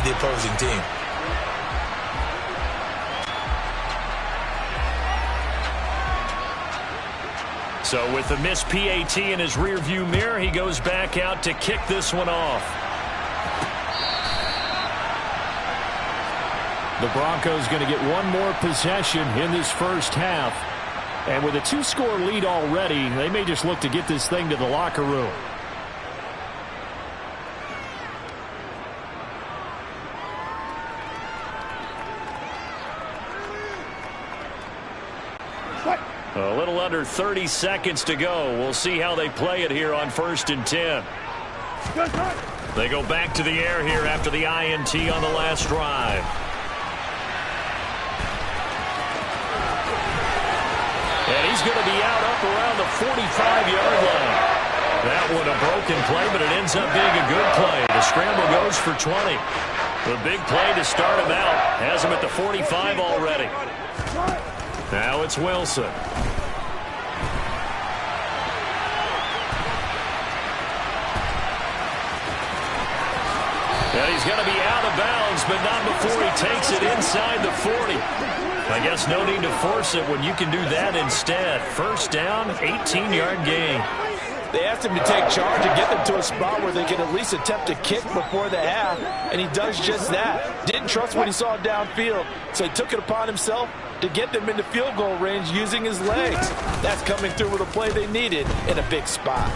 the opposing team. So with the missed PAT in his rearview mirror, he goes back out to kick this one off. The Broncos going to get one more possession in this first half. And with a 2-score lead already, they may just look to get this thing to the locker room. A little under 30 seconds to go. We'll see how they play it here on 1st and 10. They go back to the air here after the INT on the last drive. And he's going to be out up around the 45-yard line. That one a broken play, but it ends up being a good play. The scramble goes for 20. The big play to start him out. Has him at the 45 already. Now it's Wilson. And he's going to be out of bounds, but not before he takes it inside the 40. I guess no need to force it when you can do that instead. First down, 18-yard gain. They asked him to take charge and get them to a spot where they could at least attempt a kick before the half, and he does just that. Didn't trust what he saw downfield, so he took it upon himself to get them into field goal range using his legs. That's coming through with a play they needed in a big spot.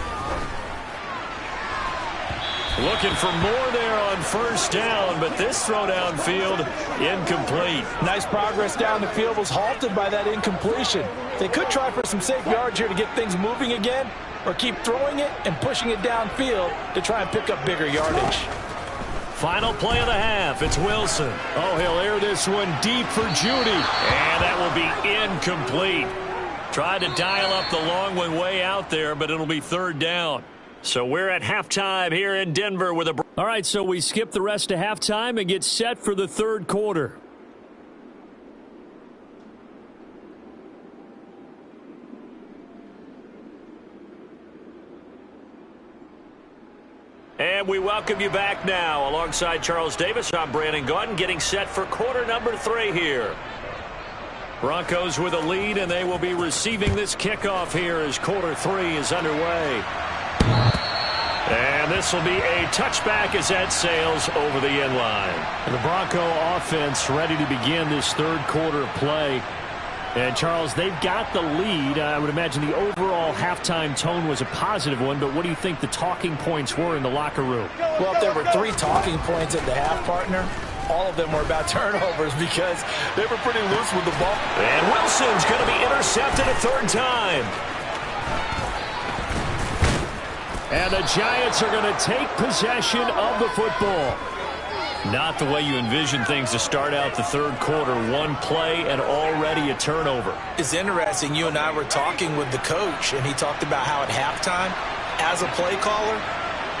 Looking for more there on first down, but this throw downfield incomplete. Nice progress down the field, was halted by that incompletion. They could try for some safe yards here to get things moving again, or keep throwing it and pushing it downfield to try and pick up bigger yardage. Final play of the half. It's Wilson. Oh, he'll air this one deep for Judy. And that will be incomplete. Tried to dial up the long one way out there, but it'll be third down. So we're at halftime here in Denver with a... All right, so we skip the rest of halftime and get set for the third quarter. And we welcome you back now. Alongside Charles Davis, I'm Brandon Gaudin, getting set for quarter number 3 here. Broncos with a lead, and they will be receiving this kickoff here as quarter 3 is underway. And this will be a touchback as that sails over the end line. And the Bronco offense ready to begin this third quarter play. And, Charles, they've got the lead. I would imagine the overall halftime tone was a positive one, but what do you think the talking points were in the locker room? Well, if there were 3 talking points at the half, partner, all of them were about turnovers because they were pretty loose with the ball. And Wilson's going to be intercepted a third time. And the Giants are going to take possession of the football. Not the way you envision things to start out the third quarter. One play and already a turnover. It's interesting. You and I were talking with the coach, and he talked about how at halftime, as a play caller,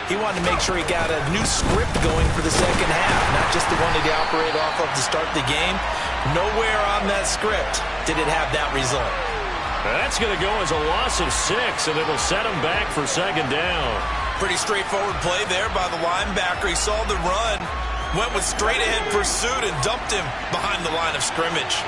he wanted to make sure he got a new script going for the second half, not just the one that he operated off of to start the game. Nowhere on that script did it have that result. That's going to go as a loss of 6, and it'll set him back for second down. Pretty straightforward play there by the linebacker. He saw the run, went with straight-ahead pursuit, and dumped him behind the line of scrimmage.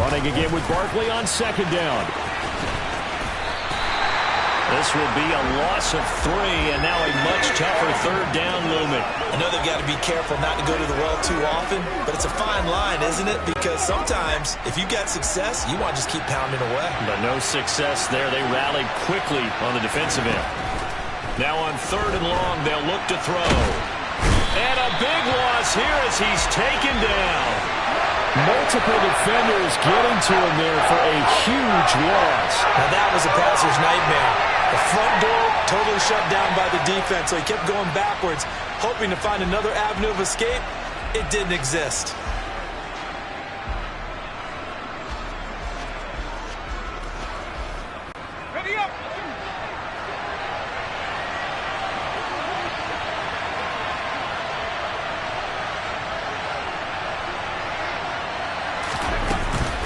Running again with Barkley on second down. This will be a loss of 3, and now a much tougher third down looming. I know they've got to be careful not to go to the well too often, but it's a fine line, isn't it? Because sometimes, if you've got success, you want to just keep pounding away. But no success there. They rallied quickly on the defensive end. Now on third and long, they'll look to throw. And a big loss here as he's taken down. Multiple defenders getting to him there for a huge loss. Now that was a passer's nightmare. The front door totally shut down by the defense, so he kept going backwards, hoping to find another avenue of escape. It didn't exist. Ready up!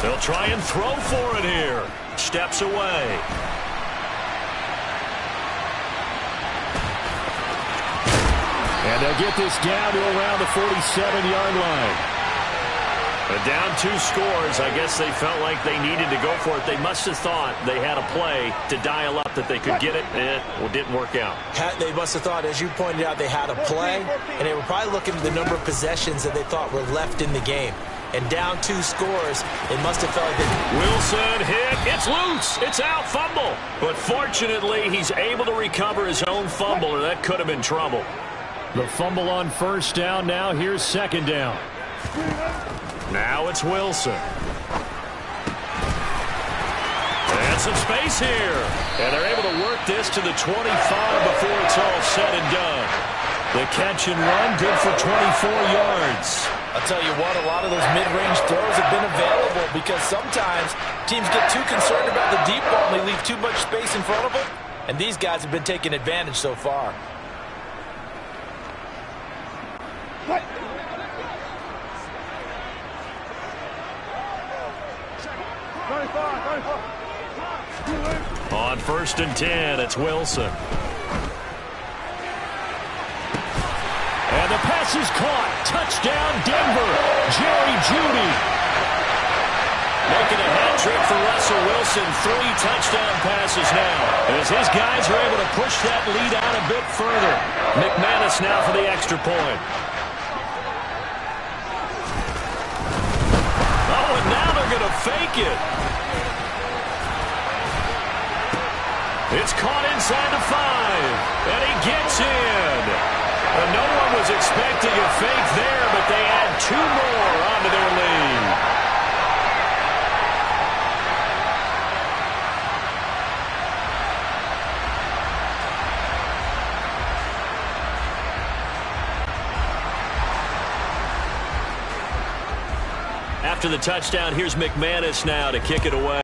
They'll try and throw for it here. Steps away. And they'll get this down to around the 47-yard line. But down 2 scores, I guess they felt like they needed to go for it. They must have thought they had a play to dial up that they could get it, and it didn't work out. They must have thought, as you pointed out, they had a play, and they were probably looking at the number of possessions that they thought were left in the game. And down 2 scores, they must have felt like they... Wilson hit. It's loose. It's out. Fumble. But fortunately, he's able to recover his own fumble, or that could have been trouble. The fumble on first down. Now here's second down. Now it's Wilson. And some space here. And they're able to work this to the 25 before it's all said and done. The catch and run, good for 24 yards. I'll tell you what, a lot of those mid-range throws have been available because sometimes teams get too concerned about the deep ball and they leave too much space in front of them. And these guys have been taking advantage so far. On first and 10, it's Wilson. And the pass is caught. Touchdown, Denver. Jerry Jeudy. Making a hat trick for Russell Wilson. 3 touchdown passes now. As his guys are able to push that lead out a bit further. McManus now for the extra point. Oh, and now they're going to fake it. It's caught inside the 5, and he gets in. And no one was expecting a fake there, but they add 2 more onto their lead. After the touchdown, here's McManus now to kick it away.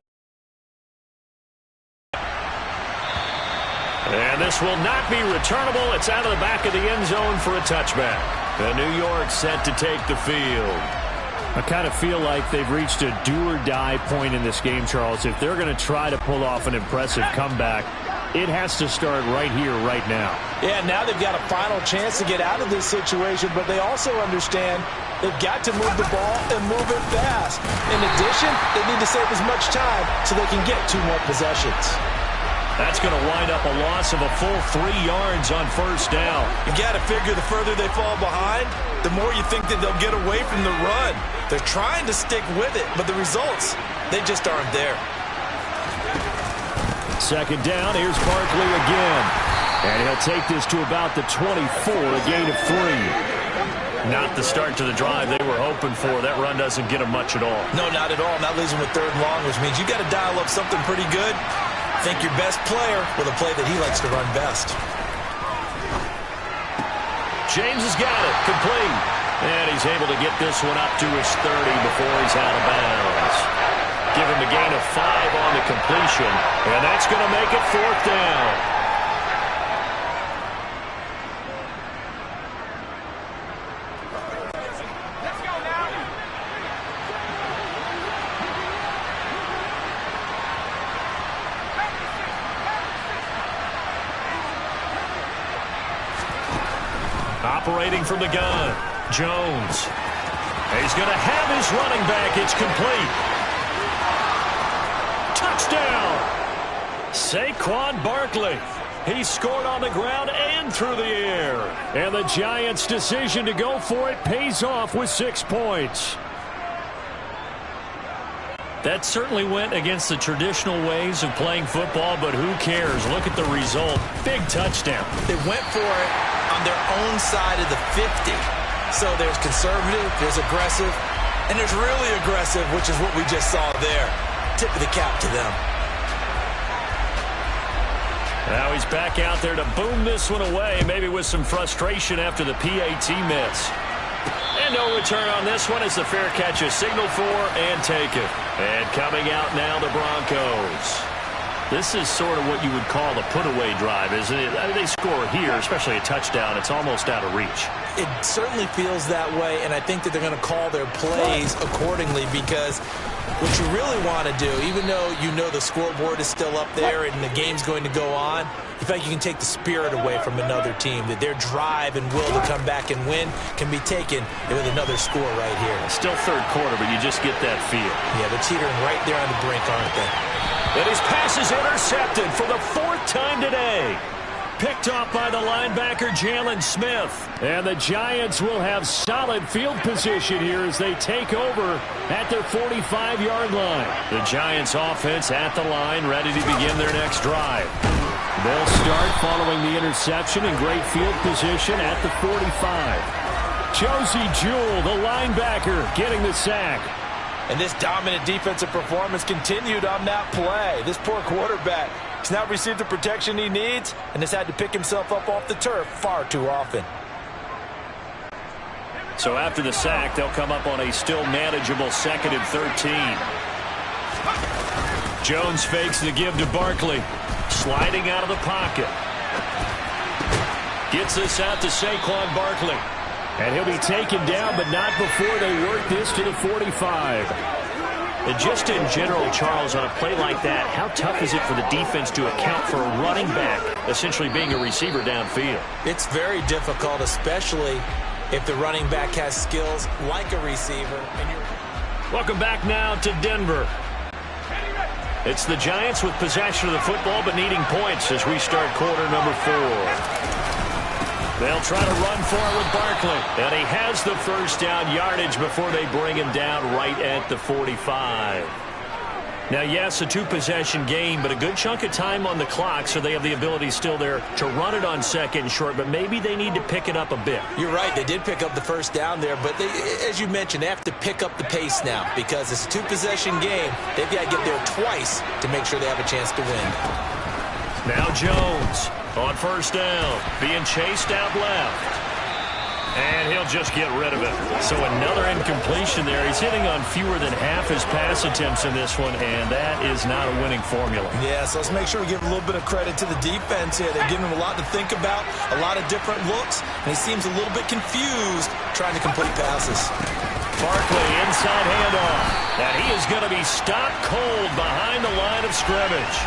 And this will not be returnable. It's out of the back of the end zone for a touchback. The New York set to take the field. I kind of feel like they've reached a do-or-die point in this game, Charles. If they're going to try to pull off an impressive comeback, it has to start right here, right now. Yeah, now they've got a final chance to get out of this situation, but they also understand they've got to move the ball and move it fast. In addition, they need to save as much time so they can get 2 more possessions. That's going to wind up a loss of a full 3 yards on first down. You got to figure the further they fall behind, the more you think that they'll get away from the run. They're trying to stick with it, but the results, they just aren't there. Second down, here's Barkley again. And he'll take this to about the 24, a gain of 3. Not the start to the drive they were hoping for. That run doesn't get them much at all. No, not at all. Not losing with 3rd and long, which means you got to dial up something pretty good. Think your best player with a play that he likes to run best. James has got it. Complete. And he's able to get this one up to his 30 before he's out of bounds. Give him a gain of 5 on the completion. And that's going to make it 4th down. Operating from the gun, Jones. He's going to have his running back. It's complete. Touchdown! Saquon Barkley. He scored on the ground and through the air. And the Giants' decision to go for it pays off with 6 points. That certainly went against the traditional ways of playing football, but who cares? Look at the result. Big touchdown. They went for it on their own side of the 50. So there's conservative, there's aggressive, and there's really aggressive, which is what we just saw there. Tip of the cap to them. Now he's back out there to boom this one away, maybe with some frustration after the PAT miss. And no return on this one as the fair catch is signaled for and taken. And coming out now, the Broncos. This is sort of what you would call a put-away drive, isn't it? I mean, they score here, especially a touchdown. It's almost out of reach. It certainly feels that way, and I think that they're going to call their plays accordingly because what you really want to do, even though you know the scoreboard is still up there and the game's going to go on, you think you can take the spirit away from another team, that their drive and will to come back and win can be taken with another score right here. Still third quarter, but you just get that feel. Yeah, they're teetering right there on the brink, aren't they? And his pass is intercepted for the 4th time today. Picked off by the linebacker, Jalen Smith. And the Giants will have solid field position here as they take over at their 45-yard line. The Giants offense at the line, ready to begin their next drive. They'll start following the interception in great field position at the 45. Josie Jewell, the linebacker, getting the sack. And this dominant defensive performance continued on that play. This poor quarterback has not received the protection he needs and has had to pick himself up off the turf far too often. So after the sack, they'll come up on a still manageable 2nd and 13. Jones fakes the give to Barkley. Sliding out of the pocket. Gets this out to Saquon Barkley. And he'll be taken down, but not before they work this to the 45. And just in general, Charles, on a play like that, how tough is it for the defense to account for a running back essentially being a receiver downfield? It's very difficult, especially if the running back has skills like a receiver. Welcome back now to Denver. It's the Giants with possession of the football, but needing points as we start quarter number 4. They'll try to run for it with Barkley. And he has the first down yardage before they bring him down right at the 45. Now, yes, a 2-possession game, but a good chunk of time on the clock, so they have the ability still there to run it on 2nd and short, but maybe they need to pick it up a bit. You're right. They did pick up the first down there, but they, as you mentioned, they have to pick up the pace now because it's a 2-possession game. They've got to get there twice to make sure they have a chance to win. Now Jones on first down, being chased out left. And he'll just get rid of it. So another incompletion there. He's hitting on fewer than half his pass attempts in this one, and that is not a winning formula. Yeah, so let's make sure we give a little bit of credit to the defense here. They're giving him a lot to think about, a lot of different looks, and he seems a little bit confused trying to complete passes. Barkley inside handoff. And he is going to be stopped cold behind the line of scrimmage.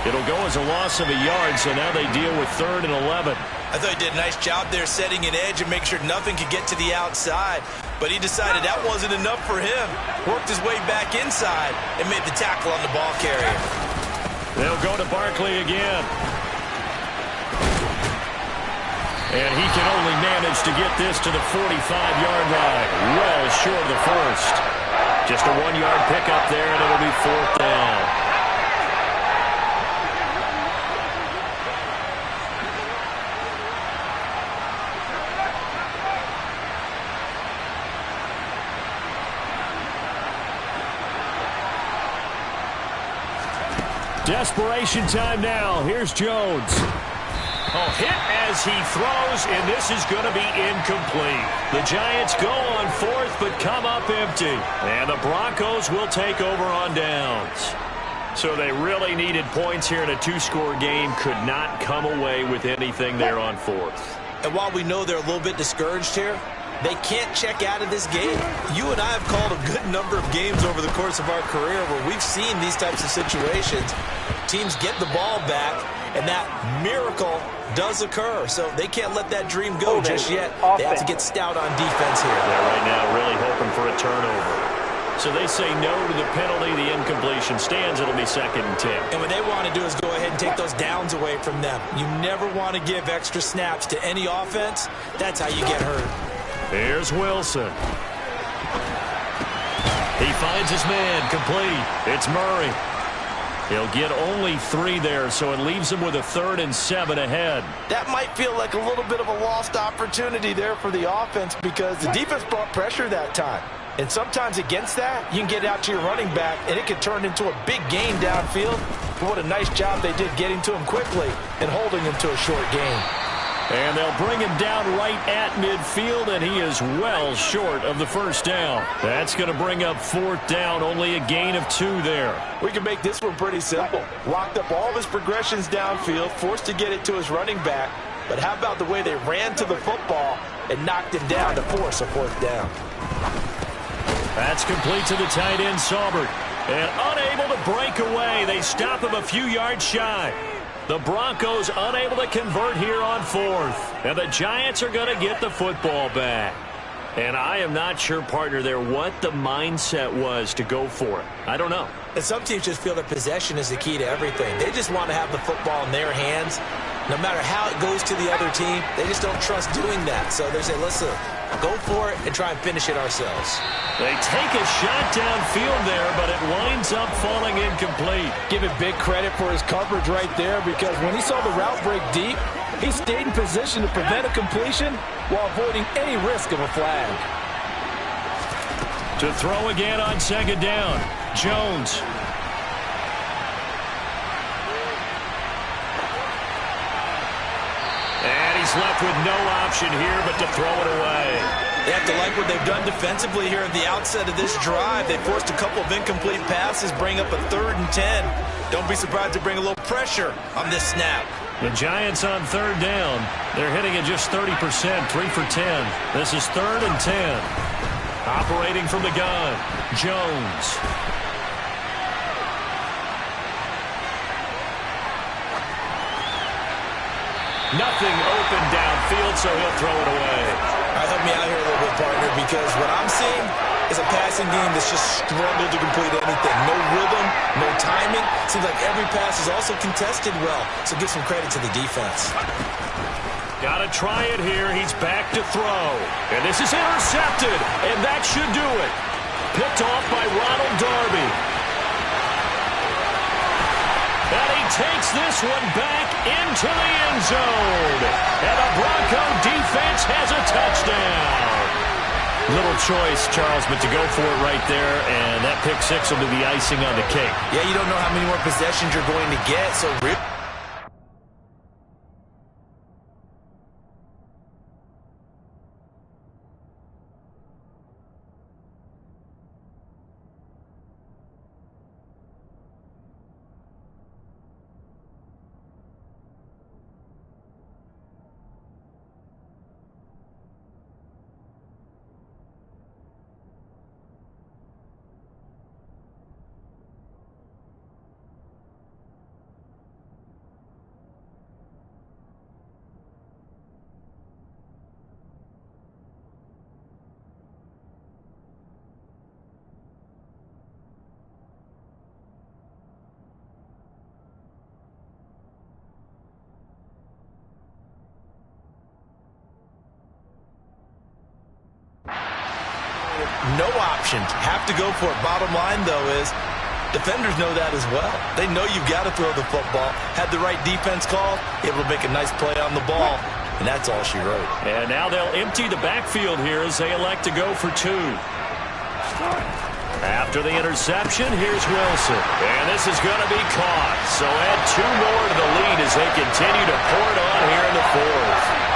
It'll go as a loss of a yard, so now they deal with 3rd and 11. I thought he did a nice job there setting an edge and make sure nothing could get to the outside. But he decided that wasn't enough for him. Worked his way back inside and made the tackle on the ball carrier. They'll go to Barkley again. And he can only manage to get this to the 45-yard line. Well short of the first. Just a 1-yard pickup there, and it'll be 4th down. Desperation time now. Here's Jones. Oh, hit as he throws, and this is going to be incomplete. The Giants go on 4th, but come up empty. And the Broncos will take over on downs. So they really needed points here in a 2-score game. Could not come away with anything there on 4th. And while we know they're a little bit discouraged here, they can't check out of this game. You and I have called a good number of games over the course of our career where we've seen these types of situations. Teams get the ball back, and that miracle does occur. So they can't let that dream go just yet. They have to get stout on defense here. They're right now really hoping for a turnover. So they say no to the penalty. The incompletion stands. It'll be 2nd and 10. And what they want to do is go ahead and take those downs away from them. You never want to give extra snaps to any offense. That's how you get hurt. Here's Wilson. He finds his man complete. It's Murray. He'll get only 3 there, so it leaves him with a 3rd and 7 ahead. That might feel like a little bit of a lost opportunity there for the offense because the defense brought pressure that time. And sometimes against that, you can get out to your running back, and it can turn into a big gain downfield. But what a nice job they did getting to him quickly and holding him to a short gain. And they'll bring him down right at midfield, and he is well short of the first down. That's going to bring up fourth down, only a gain of 2 there. We can make this one pretty simple. Locked up all of his progressions downfield, forced to get it to his running back. But how about the way they ran to the football and knocked him down to force a fourth down? That's complete to the tight end, Saubert. And unable to break away. They stop him a few yards shy. The Broncos unable to convert here on fourth. And the Giants are going to get the football back. And I am not sure, partner, there what the mindset was to go for it. I don't know. And some teams just feel that possession is the key to everything. They just want to have the football in their hands. No matter how it goes to the other team, they just don't trust doing that. So they say, listen, go for it and try and finish it ourselves. They take a shot downfield there, but it winds up falling incomplete. Give it big credit for his coverage right there, because when he saw the route break deep, he stayed in position to prevent a completion while avoiding any risk of a flag. To throw again on second down, Jones. And he's left with no option here but to throw it away. They have to like what they've done defensively here at the outset of this drive. They forced a couple of incomplete passes, bring up a 3rd and 10. Don't be surprised to bring a little pressure on this snap. The Giants on third down. They're hitting at just 30%, 3 for 10. This is 3rd and 10. Operating from the gun, Jones. Nothing open downfield, so he'll throw it away. All right, help me out here a little bit, partner, because what I'm seeing is a passing game that's just struggled to complete anything. No rhythm, no timing. Seems like every pass is also contested well, so give some credit to the defense. Got to try it here. He's back to throw. And this is intercepted, and that should do it. Picked off by Ronald Darby. And he takes this one back into the end zone. And the Bronco defense has a touchdown. Little choice, Charles, but to go for it right there, and that pick six will be the icing on the cake. Yeah, you don't know how many more possessions you're going to get, so really. No options. Have to go for it. Bottom line, though, is defenders know that as well. They know you've got to throw the football. Had the right defense call, able to make a nice play on the ball, and that's all she wrote. And now they'll empty the backfield here as they elect to go for 2. After the interception, here's Wilson. And this is going to be caught. So add 2 more to the lead as they continue to pour it on here in the 4th.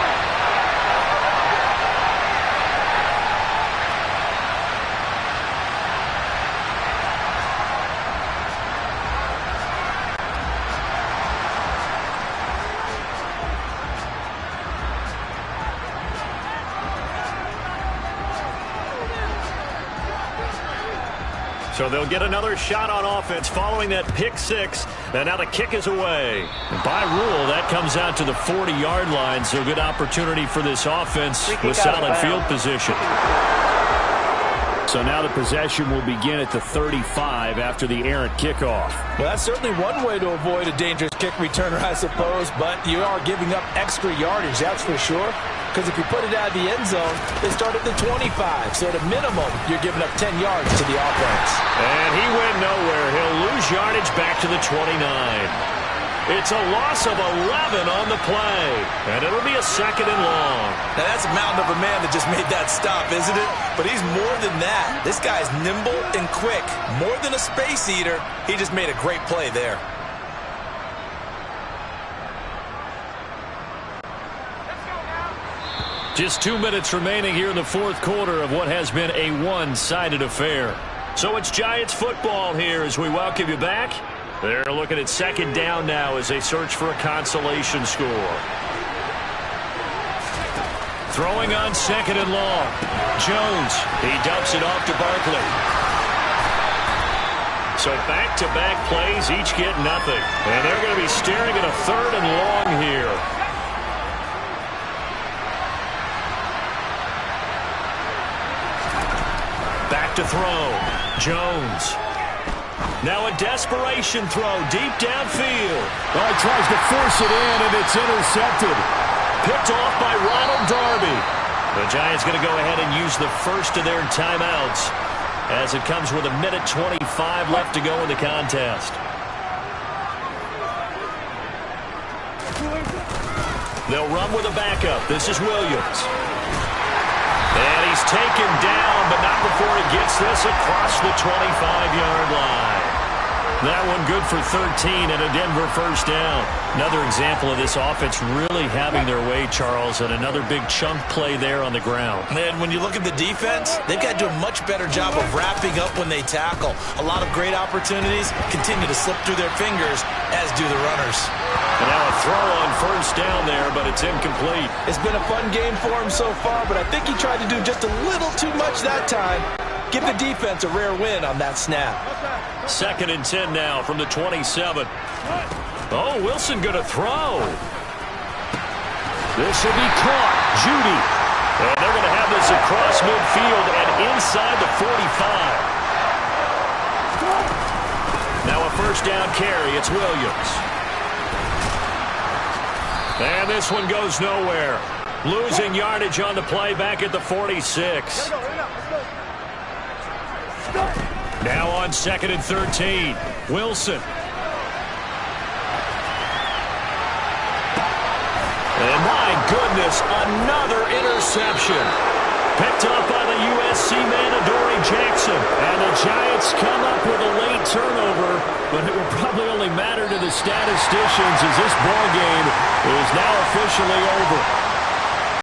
So they'll get another shot on offense following that pick 6. And now the kick is away. And by rule, that comes out to the 40-yard line. So good opportunity for this offense with solid field position. So now the possession will begin at the 35 after the errant kickoff. Well, that's certainly one way to avoid a dangerous kick returner, I suppose. But you are giving up extra yardage, that's for sure. Because if you put it out of the end zone, they start at the 25. So at a minimum, you're giving up 10 yards to the offense. And he went nowhere. He'll lose yardage back to the 29. It's a loss of 11 on the play. And it'll be a 2nd and long. Now that's a mountain of a man that just made that stop, isn't it? But he's more than that. This guy's nimble and quick. More than a space eater. He just made a great play there. Just 2 minutes remaining here in the fourth quarter of what has been a one-sided affair. So it's Giants football here as we welcome you back. They're looking at second down now as they search for a consolation score. Throwing on second and long. Jones, he dumps it off to Barkley. So back-to-back plays, each get nothing. And they're going to be staring at a third and long here. Back to throw. Jones. Now a desperation throw deep downfield. Well, he tries to force it in, and it's intercepted. Picked off by Ronald Darby. The Giants going to go ahead and use the first of their timeouts as it comes with 1:25 left to go in the contest. They'll run with a backup. This is Williams. And he's taken down, but not before he gets this across the 25-yard line. That one good for 13 and a Denver first down. Another example of this offense really having their way, Charles, and another big chunk play there on the ground. And when you look at the defense, they've got to do a much better job of wrapping up when they tackle. A lot of great opportunities continue to slip through their fingers, as do the runners. And now a throw on first down there, but it's incomplete. It's been a fun game for him so far, but I think he tried to do just a little too much that time. Give the defense a rare win on that snap. 2nd and 10 now from the 27. Oh, Wilson going to throw. This will be caught. Judy. And they're going to have this across midfield and inside the 45. Now a first down carry. It's Williams. And this one goes nowhere. Losing yardage on the play back at the 46. Now on 2nd and 13. Wilson. And my goodness, another interception. Picked up by the USC man, Adoree Jackson. And the Giants come up with a late turnover, but it will probably only matter to the statisticians as this ball game is now officially over.